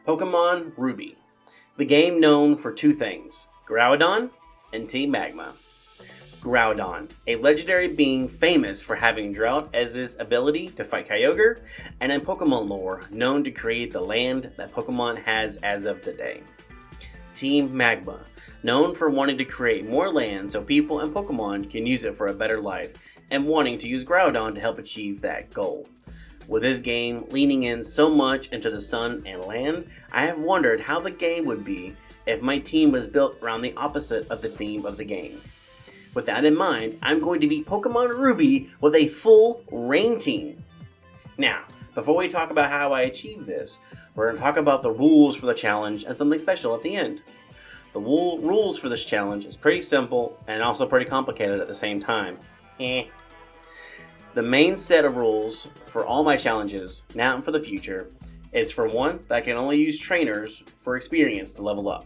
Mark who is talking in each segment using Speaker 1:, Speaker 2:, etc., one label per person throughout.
Speaker 1: Pokémon Ruby, the game known for two things, Groudon and Team Magma. Groudon, a legendary being famous for having drought as his ability to fight Kyogre, and in Pokemon lore, known to create the land that Pokemon has as of today. Team Magma, known for wanting to create more land so people and Pokemon can use it for a better life, and wanting to use Groudon to help achieve that goal. With this game leaning in so much into the sun and land, I have wondered how the game would be if my team was built around the opposite of the theme of the game. With that in mind, I'm going to beat Pokemon Ruby with a full rain team. Now, before we talk about how I achieved this, we're going to talk about the rules for the challenge and something special at the end. The rules for this challenge is pretty simple and also pretty complicated at the same time. The main set of rules for all my challenges, now and for the future, is for one, that I can only use trainers for experience to level up.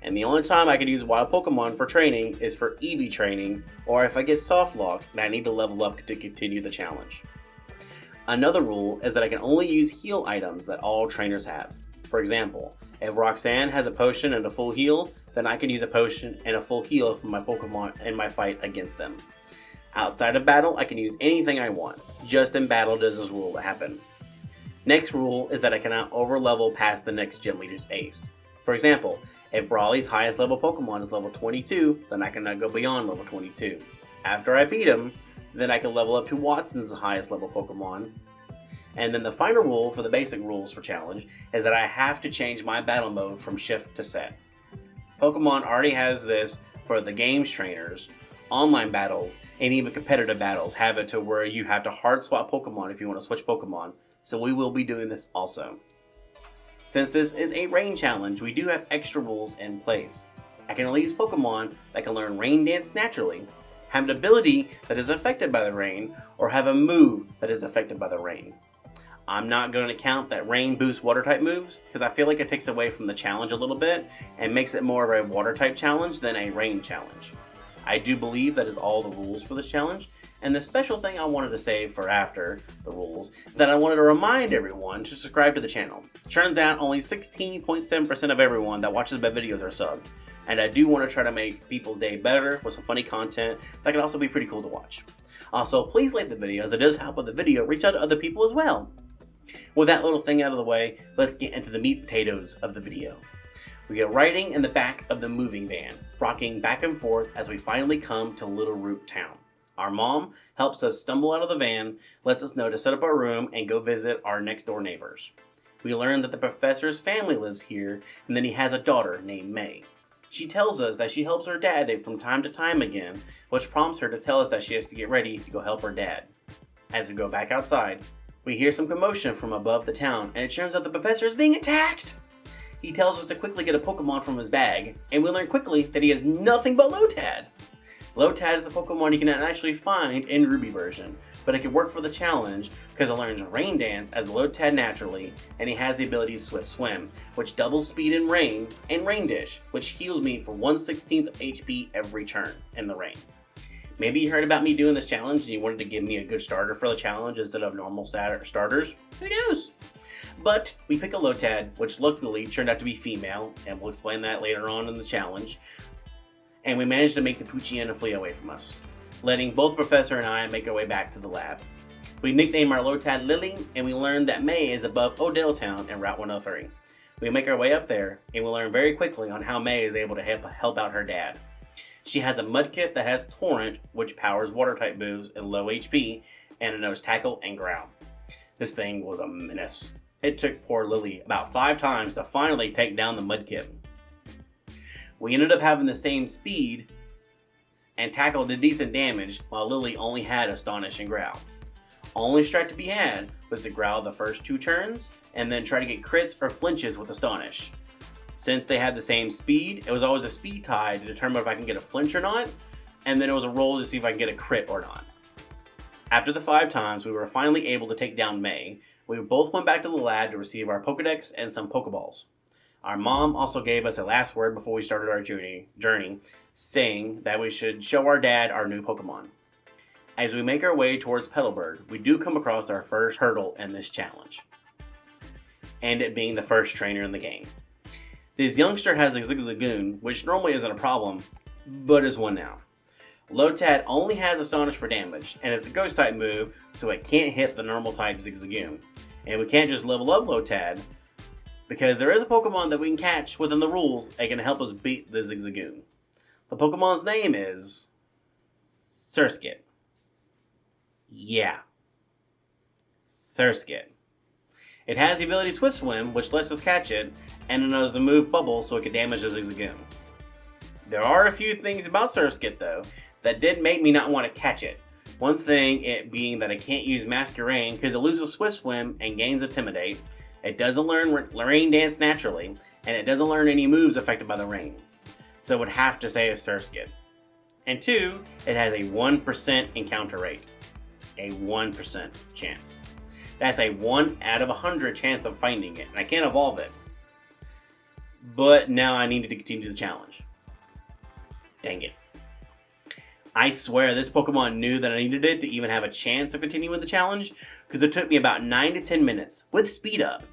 Speaker 1: And the only time I can use wild Pokemon for training is for EV training, or if I get soft locked and I need to level up to continue the challenge. Another rule is that I can only use heal items that all trainers have. For example, if Roxanne has a potion and a full heal, then I can use a potion and a full heal for my Pokemon in my fight against them. Outside of battle, I can use anything I want. Just in battle does this rule happen. Next rule is that I cannot overlevel past the next gym leader's ace. For example, if Brawly's highest level Pokemon is level 22, then I cannot go beyond level 22. After I beat him, then I can level up to Watson's highest level Pokemon. And then the final rule for the basic rules for challenge is that I have to change my battle mode from shift to set. Pokemon already has this for the game's trainers. Online battles and even competitive battles have it to where you have to hard swap Pokemon if you want to switch Pokemon, so we will be doing this also. Since this is a rain challenge, we do have extra rules in place. I can only use Pokemon that can learn Rain Dance naturally, have an ability that is affected by the rain, or have a move that is affected by the rain. I'm not going to count that rain boosts water type moves because I feel like it takes away from the challenge a little bit and makes it more of a water type challenge than a rain challenge. I do believe that is all the rules for this challenge, and the special thing I wanted to say for after the rules is that I wanted to remind everyone to subscribe to the channel. Turns out only 16.7% of everyone that watches my videos are subbed, and I do want to try to make people's day better with some funny content that can also be pretty cool to watch. Also, please like the video as it does help with the video reach out to other people as well. With that little thing out of the way, let's get into the meat and potatoes of the video. We get riding in the back of the moving van, rocking back and forth as we finally come to Little Root Town. Our mom helps us stumble out of the van, lets us know to set up our room and go visit our next door neighbors. We learn that the professor's family lives here and that he has a daughter named May. She tells us that she helps her dad from time to time again, which prompts her to tell us that she has to get ready to go help her dad. As we go back outside, we hear some commotion from above the town and it turns out the professor is being attacked! He tells us to quickly get a Pokemon from his bag, and we learn quickly that he has nothing but Lotad. Lotad is a Pokemon you can actually find in Ruby version, but it can work for the challenge because it learns Rain Dance as Lotad naturally, and he has the ability Swift Swim, which doubles speed in rain, and Rain Dish, which heals me for 1/16 of HP every turn in the rain. Maybe you heard about me doing this challenge and you wanted to give me a good starter for the challenge instead of normal starters. Who knows? But we pick a Lotad, which luckily turned out to be female, and we'll explain that later on in the challenge. And we managed to make the Poochyena flee away from us, letting both Professor and I make our way back to the lab. We nickname our Lotad Lily, and we learn that May is above Odell Town in Route 103. We make our way up there, and we learn very quickly on how May is able to help out her dad. She has a Mudkip that has Torrent, which powers water-type moves and low HP, and it knows Tackle and Growl. This thing was a menace. It took poor Lily about 5 times to finally take down the Mudkip. We ended up having the same speed, and Tackle did decent damage, while Lily only had Astonish and Growl. Only strat to be had was to growl the first 2 turns, and then try to get crits or flinches with Astonish. Since they had the same speed, it was always a speed tie to determine if I can get a flinch or not, and then it was a roll to see if I can get a crit or not. After the 5 times, we were finally able to take down May. We both went back to the lab to receive our Pokedex and some Pokeballs. Our mom also gave us a last word before we started our journey, saying that we should show our dad our new Pokemon. As we make our way towards Petalburg, we do come across our first hurdle in this challenge. and it being the first trainer in the game. This youngster has a Zigzagoon, which normally isn't a problem, but is one now. Lotad only has Astonish for damage, and it's a ghost type move, so it can't hit the normal type Zigzagoon. And we can't just level up Lotad, because there is a Pokemon that we can catch within the rules that can help us beat the Zigzagoon. The Pokemon's name is Surskit. Yeah. Surskit. It has the ability Swift Swim, which lets us catch it, and it knows the move Bubble so it can damage the Zigzagoon. There are a few things about Surskit, though, that did make me not want to catch it. One thing it being that I can't use Masquerain because it loses Swift Swim and gains Intimidate. It doesn't learn Rain Dance naturally, and it doesn't learn any moves affected by the rain. So it would have to say a Surskit. And 2, it has a 1% encounter rate. A 1% chance. That's a 1 out of 100 chance of finding it, and I can't evolve it. But now I needed to continue the challenge. Dang it. I swear this Pokemon knew that I needed it to even have a chance of continuing the challenge, because it took me about 9 to 10 minutes, with speed up,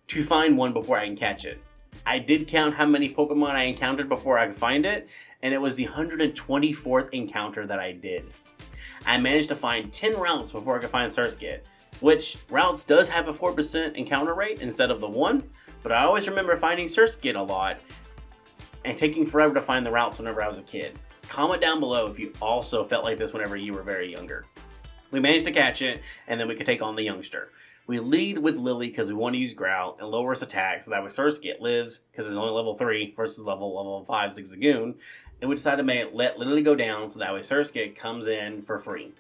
Speaker 1: to find one before I can catch it. I did count how many Pokemon I encountered before I could find it, and it was the 124th encounter that I did. I managed to find 10 routes before I could find Surskit, which routes does have a 4% encounter rate instead of the 1, but I always remember finding Surskit a lot and taking forever to find the routes whenever I was a kid. Comment down below if you also felt like this whenever you were very younger. We managed to catch it, and then we could take on the youngster. We lead with Lily because we want to use Growl and lower its attack so that way Surskit lives because it's only level 3 versus level 5 Zigzagoon, and we decided to let Lily go down so that way Surskit comes in for free.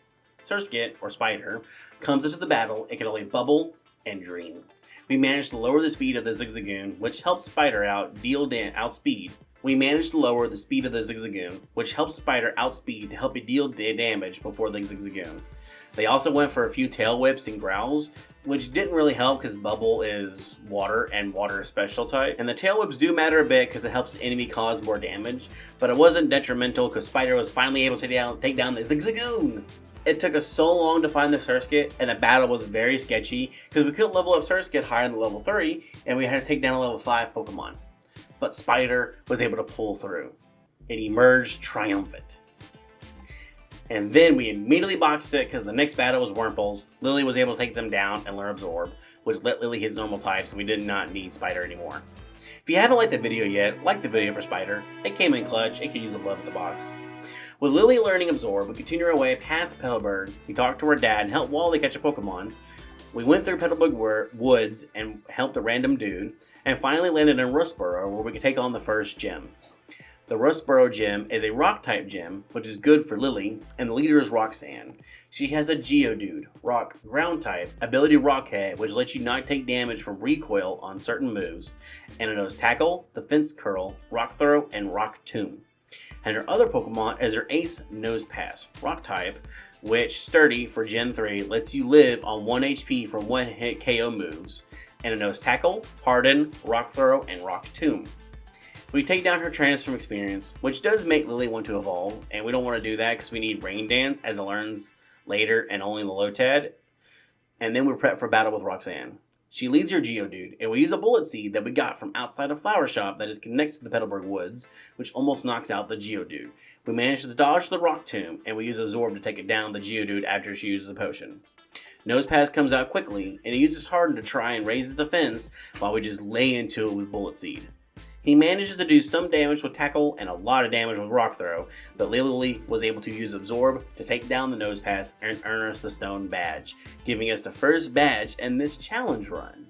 Speaker 1: Surskit, or Spider, comes into the battle. It can only bubble and dream. We managed to lower the speed of the Zigzagoon, which helps Spider outspeed. We managed to lower the speed of the Zigzagoon, which helps Spider outspeed to help it deal damage before the Zigzagoon. They also went for a few Tail Whips and Growls, which didn't really help because Bubble is water and water is special type. And the Tail Whips do matter a bit because it helps the enemy cause more damage, but it wasn't detrimental because Spider was finally able to take down the Zigzagoon. It took us so long to find the Surskit, and the battle was very sketchy because we couldn't level up Surskit higher than level 3, and we had to take down a level 5 Pokemon. But Spider was able to pull through. It emerged triumphant. And then we immediately boxed it because the next battle was Wurmples. Lily was able to take them down and learn Absorb, which let Lily his normal type, so we did not need Spider anymore. If you haven't liked the video yet, like the video for Spider. It came in clutch. It could use a love at the box. With Lily learning Absorb, we continued our way past Petalburg. We talked to her dad and helped Wally catch a Pokemon. We went through Petalburg Woods and helped a random dude, and finally landed in Rustboro where we could take on the first gym. The Rustboro gym is a rock-type gym, which is good for Lily, and the leader is Roxanne. She has a Geodude, rock, ground-type, ability Rockhead, which lets you not take damage from recoil on certain moves, and it knows Tackle, Defense Curl, Rock Throw, and Rock Tomb. And her other Pokemon is her Ace Nosepass, rock-type, which, Sturdy for Gen 3, lets you live on 1 HP from one-hit KO moves, and it knows Tackle, Harden, Rock Throw, and Rock Tomb. We take down her Transform experience, which does make Lily want to evolve, and we don't want to do that because we need Rain Dance as it learns later and only in the Lotad. And then we're prepped for battle with Roxanne. She leads her Geodude, and we use a Bullet Seed that we got from outside a flower shop that is connected to the Petalburg Woods, which almost knocks out the Geodude. We manage to dodge the Rock Tomb, and we use a Zorb to take it down the Geodude after she uses the potion. Nosepass comes out quickly, and he uses Harden to try and raise his defense while we just lay into it with Bullet Seed. He manages to do some damage with Tackle and a lot of damage with Rock Throw, but Lily was able to use Absorb to take down the Nosepass and earn us the Stone Badge, giving us the first badge in this challenge run.